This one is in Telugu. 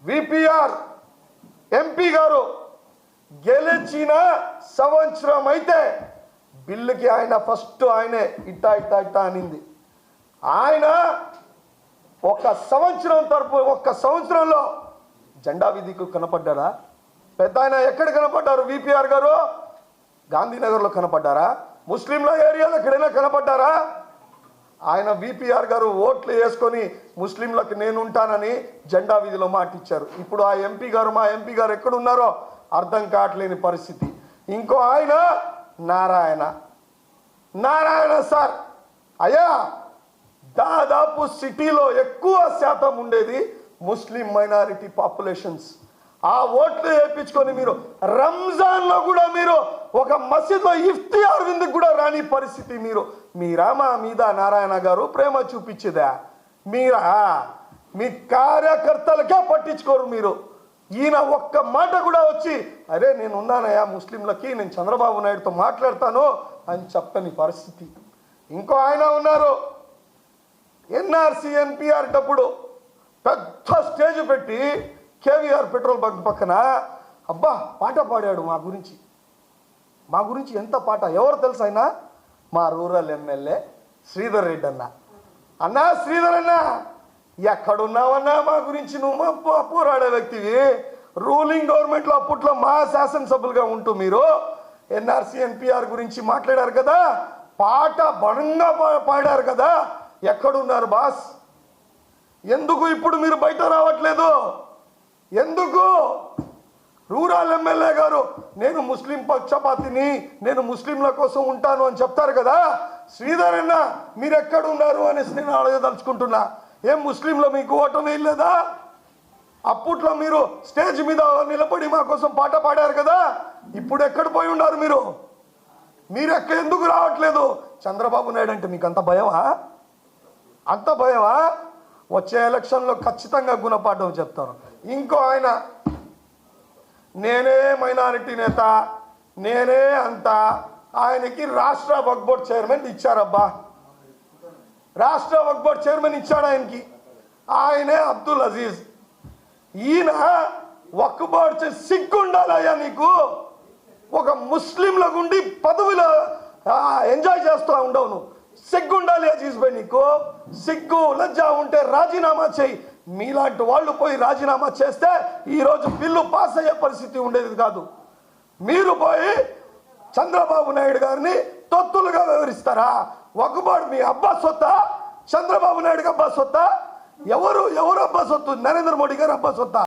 విపిఆర్ ఎంపీ గారు గెలిచిన సంవత్సరం అయితే బిల్లుకి ఆయన ఫస్ట్ ఆయనే ఇట్టా ఇట్టా ఇట్టా అనింది. ఆయన ఒక్క సంవత్సరంలో జెండా విధికి కనపడ్డారా? పెద్ద ఆయన ఎక్కడ కనపడ్డారు? విపిఆర్ గారు గాంధీనగర్లో కనపడ్డారా? ముస్లింల ఏరియాలో ఎక్కడైనా కనపడ్డారా? ఆయన విపిఆర్ గారు ఓట్లు వేసుకొని ముస్లింలకు నేను ఉంటానని జెండా వీధిలో మాటిచ్చారు. ఇప్పుడు ఆ ఎంపీ గారు, మా ఎంపీ గారు ఎక్కడున్నారో అర్థం కావట్లేని పరిస్థితి. ఇంకో ఆయన నారాయణ సార్, అయ్యా దాదాపు సిటీలో ఎక్కువ శాతం ఉండేది ముస్లిం మైనారిటీ పాపులేషన్స్. ఆ ఓట్లు వేయించుకొని మీరు రంజాన్లో కూడా మీరు ఒక మసీద్లో ఇఫ్తియార్ విందుకు కూడా రాని పరిస్థితి. మీరా మా మీద నారాయణ గారు ప్రేమ చూపించేదా? మీరా మీ కార్యకర్తలకే పట్టించుకోరు మీరు. ఈయన ఒక్క మాట కూడా వచ్చి అరే నేను ఉన్నానయ్యా ముస్లింలకి, నేను చంద్రబాబు నాయుడుతో మాట్లాడతాను అని చెప్పని పరిస్థితి. ఇంకో ఆయన ఉన్నారు, ఎన్ఆర్సీ ఎన్పిఆర్ డప్పుడు పెద్ద స్టేజ్ పెట్టి కేవీఆర్ పెట్రోల్ బంక్ పక్కన అబ్బా పాట పాడాడు మా గురించి ఎంత పాట. ఎవరు తెలుసు ఆయన? మా రూరల్ ఎమ్మెల్యే శ్రీధర్ రెడ్డి అన్నా శ్రీధర్ అన్న, ఎక్కడున్నావన్నా మా గురించి నువ్వు పోరాడే వ్యక్తివి. రూలింగ్ గవర్నమెంట్లో అప్పట్లో మా శాసనసభ్యులుగా ఉంటూ మీరు ఎన్ఆర్సీ ఎన్పిఆర్ గురించి మాట్లాడారు కదా, పాట బలంగా పాడారు కదా, ఎక్కడున్నారు బాస్? ఎందుకు ఇప్పుడు మీరు బయట రావట్లేదు? ఎందుకు? రూరల్ ఎమ్మెల్యే గారు నేను ముస్లిం పక్షపాతిని, నేను ముస్లింల కోసం ఉంటాను అని చెప్తారు కదా. శ్రీధర్ అన్న మీరు ఎక్కడున్నారు అనేసి నేను అడగదలుచుకుంటున్నా. ఏం ముస్లింలో మీకు ఓటు వేయలేదా? అప్పట్లో మీరు స్టేజ్ మీద నిలబడి మా కోసం పాట పాడారు కదా, ఇప్పుడు ఎక్కడ పోయి ఉన్నారు మీరు? ఎందుకు రావట్లేదు? చంద్రబాబు నాయుడు అంటే మీకు అంత భయమా? వచ్చే ఎలక్షన్లో ఖచ్చితంగా గుణపాఠం చెప్తారు. ఇంకో ఆయన నేనే మైనారిటీ నేత, నేనే అంతా, ఆయనకి రాష్ట్ర వక్ఫ్ బోర్డ్ చైర్మన్ ఇచ్చారబ్బా. రాష్ట్ర వక్ఫ్ బోర్డ్ చైర్మన్ ఇచ్చాడు ఆయనకి, ఆయనే అబ్దుల్ అజీజ్. ఈయన వక్ఫ్ బోర్డ్ సిగ్గుండాలయ్యా నీకు. ఒక ముస్లింల గుండి పదవిలో ఎంజాయ్ చేస్తూ ఉండవు నువ్వు. సిగ్గుండాలి అజీజ్ భాయ్ నీకు. సిగ్గు లజ్జ ఉంటే రాజీనామా చేయి. మీలాంటి వాళ్ళు పోయి రాజీనామా చేస్తే ఈరోజు బిల్లు పాస్ అయ్యే పరిస్థితి ఉండేది కాదు. మీరు పోయి చంద్రబాబు నాయుడు గారిని తొత్తులుగా వివరిస్తారా? వక్ఫ్ బోర్డ్ మీ అబ్బా సొత్తా? చంద్రబాబు నాయుడుకి అబ్బా సొత్తా? ఎవరు అబ్బా సొత్తు? నరేంద్ర మోడీ గారు అబ్బా సొత్తా?